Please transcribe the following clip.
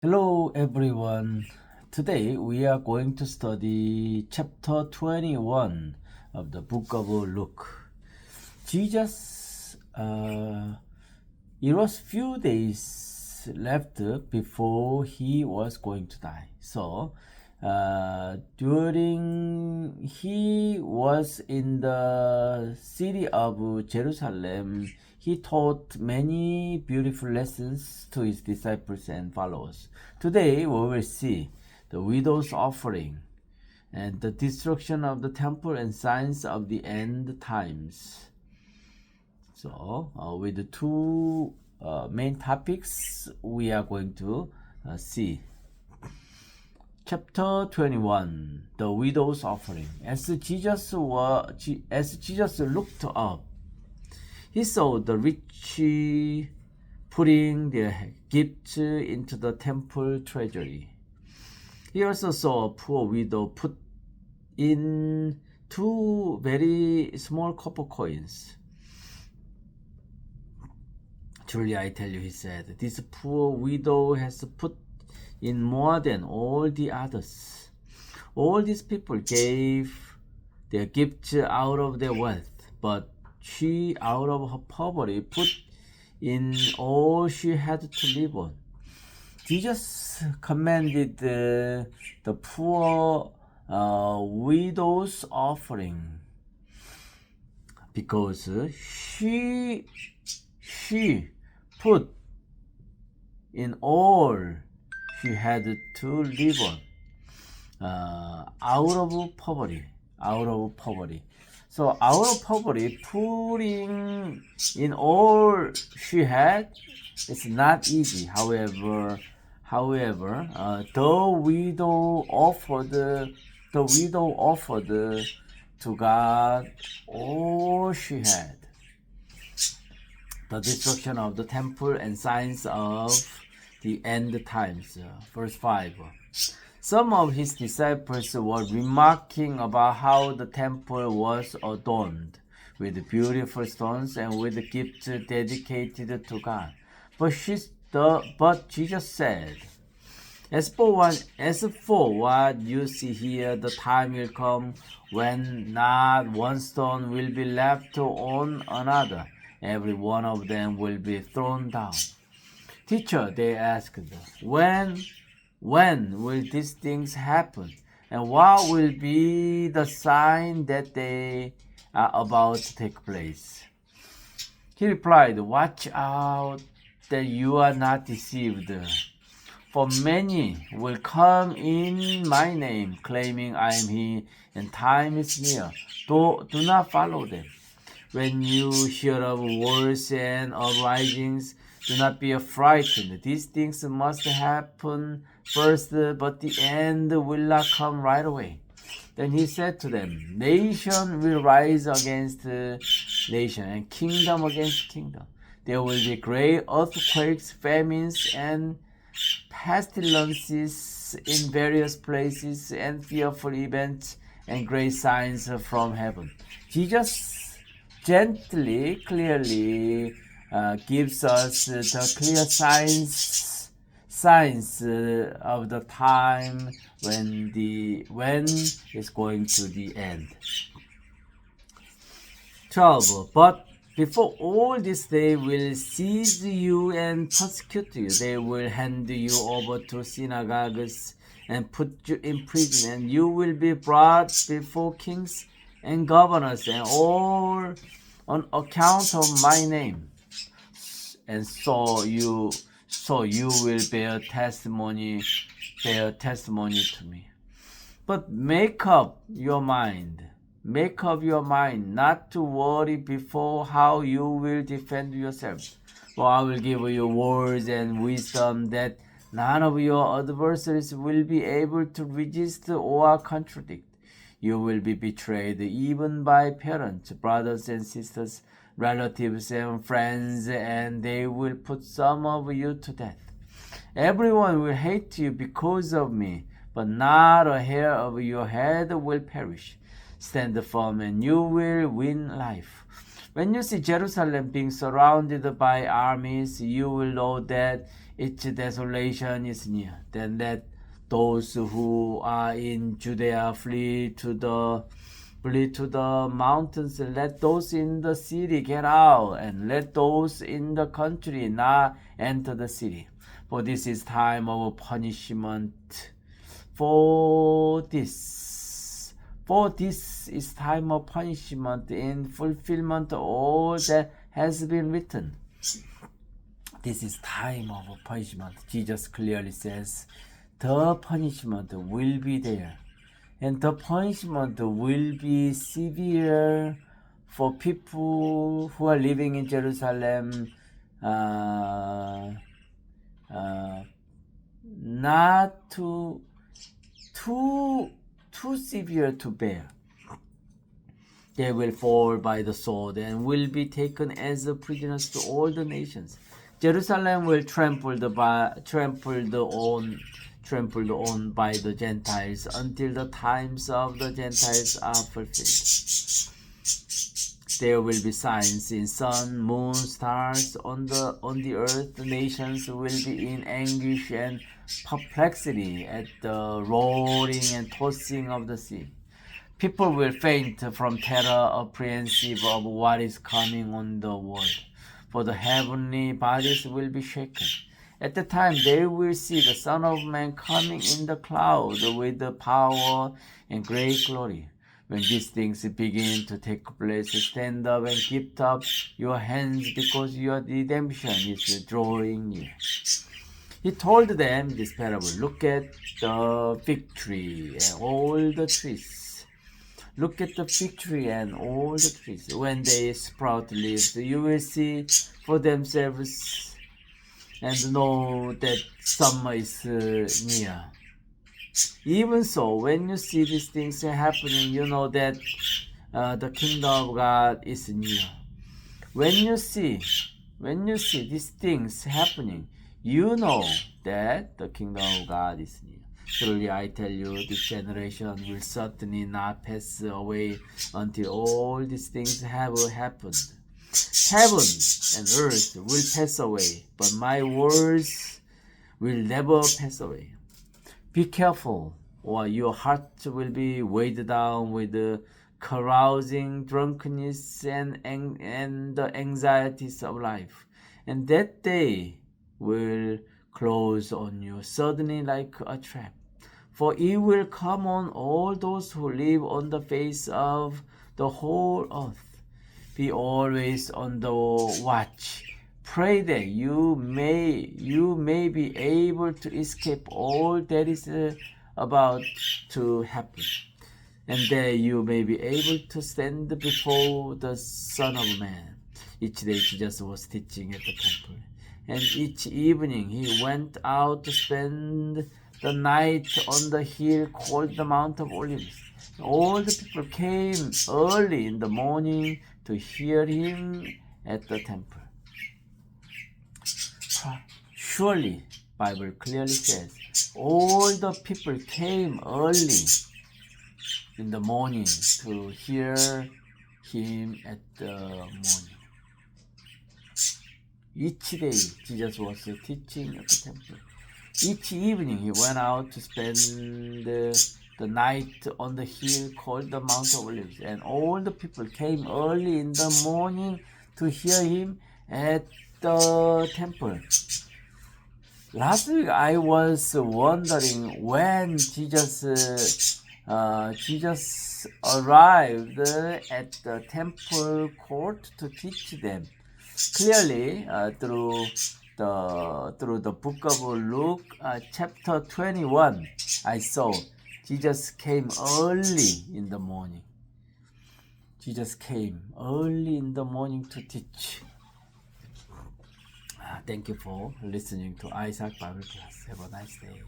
Hello everyone. Today we are going to study chapter 21 of the book of Luke. Jesus, it was few days left before he was going to die. So, during he was in the city of Jerusalem, he taught many beautiful lessons to his disciples and followers. Today we will see the widow's offering and the destruction of the temple and signs of the end times. So, with the two main topics we are going to see. Chapter 21, the widow's offering. As Jesus looked up, he saw the rich putting their gifts into the temple treasury. He also saw a poor widow put in 2 very small copper coins. Truly I tell you, he said, this poor widow has put in more than all the others. All these people gave their gifts out of their wealth, but she, out of her poverty, put in all she had to live on. Jesus commended the poor widow's offering because she put in all she had to live on, out of poverty. So out of poverty, putting in all she had, it's not easy. However, the widow offered to God all she had. The destruction of the temple and signs of the end times. Verse 5. Some of his disciples were remarking about how the temple was adorned with beautiful stones and with gifts dedicated to God. But Jesus said, As for what you see here, the time will come when not one stone will be left on another. Every one of them will be thrown down. Teacher, they asked, when will these things happen? And what will be the sign that they are about to take place? He replied, Watch out that you are not deceived. For many will come in my name, claiming I am he, and time is near. Do not follow them. When you hear of wars and uprisings, do not be frightened. These things must happen first, but the end will not come right away. Then he said to them, Nation will rise against nation, and kingdom against kingdom. There will be great earthquakes, famines, and pestilences in various places, and fearful events and great signs from heaven. Jesus gently, clearly gives us the clear signs of the time when it's going to the end. 12. But before all this, they will seize you and persecute you. They will hand you over to synagogues and put you in prison, and you will be brought before kings and governors, and all on account of my name. And so you will bear testimony to me. But make up your mind not to worry before how you will defend yourself. For I will give you words and wisdom that none of your adversaries will be able to resist or contradict. You will be betrayed even by parents, brothers and sisters, relatives and friends, and they will put some of you to death. Everyone will hate you because of me, but not a hair of your head will perish. Stand firm and you will win life. When you see Jerusalem being surrounded by armies, you will know that its desolation is near. Then let those who are in Judea flee to the mountains. Let those in the city get out, and let those in the country not enter the city. For this is time of punishment. For this is time of punishment in fulfillment of all that has been written. This is time of punishment. Jesus clearly says the punishment will be there. And the punishment will be severe for people who are living in Jerusalem, not too severe to bear. They will fall by the sword and will be taken as prisoners to all the nations. Jerusalem will trampled on by the Gentiles until the times of the Gentiles are fulfilled. There will be signs in sun, moon, stars on the earth. The nations will be in anguish and perplexity at the roaring and tossing of the sea. People will faint from terror, apprehensive of what is coming on the world, for the heavenly bodies will be shaken. At the time they will see the Son of Man coming in the cloud with the power and great glory. When these things begin to take place, stand up and lift up your hands, because your redemption is drawing near. He told them this parable. Look at the fig tree and all the trees. Look at the fig tree and all the trees. When they sprout leaves, you will see for themselves and know that summer is near. Even so, when you see these things happening, you know that the kingdom of God is near. When you see these things happening, you know that the kingdom of God is near. Truly I tell you, this generation will certainly not pass away until all these things have happened. Heaven and earth will pass away, but my words will never pass away. Be careful, or your heart will be weighed down with carousing, drunkenness, and the anxieties of life. And that day will close on you suddenly like a trap. For it will come on all those who live on the face of the whole earth. Be always on the watch. Pray that you may be able to escape all that is about to happen, and that you may be able to stand before the Son of Man. Each day Jesus was teaching at the temple, and each evening he went out to spend the night on the hill called the Mount of Olives. All the people came early in the morning to hear him at the temple. Surely, Bible clearly says, all the people came early in the morning to hear him at the morning. Each day, Jesus was teaching at the temple. Each evening, he went out to spend the night on the hill called the Mount of Olives. And all the people came early in the morning to hear him at the temple. Last week I was wondering when Jesus arrived at the temple court to teach them. Clearly, through the book of Luke, chapter 21, I saw Jesus came early in the morning. Jesus came early in the morning to teach. Thank you for listening to Isaac Bible Class. Have a nice day.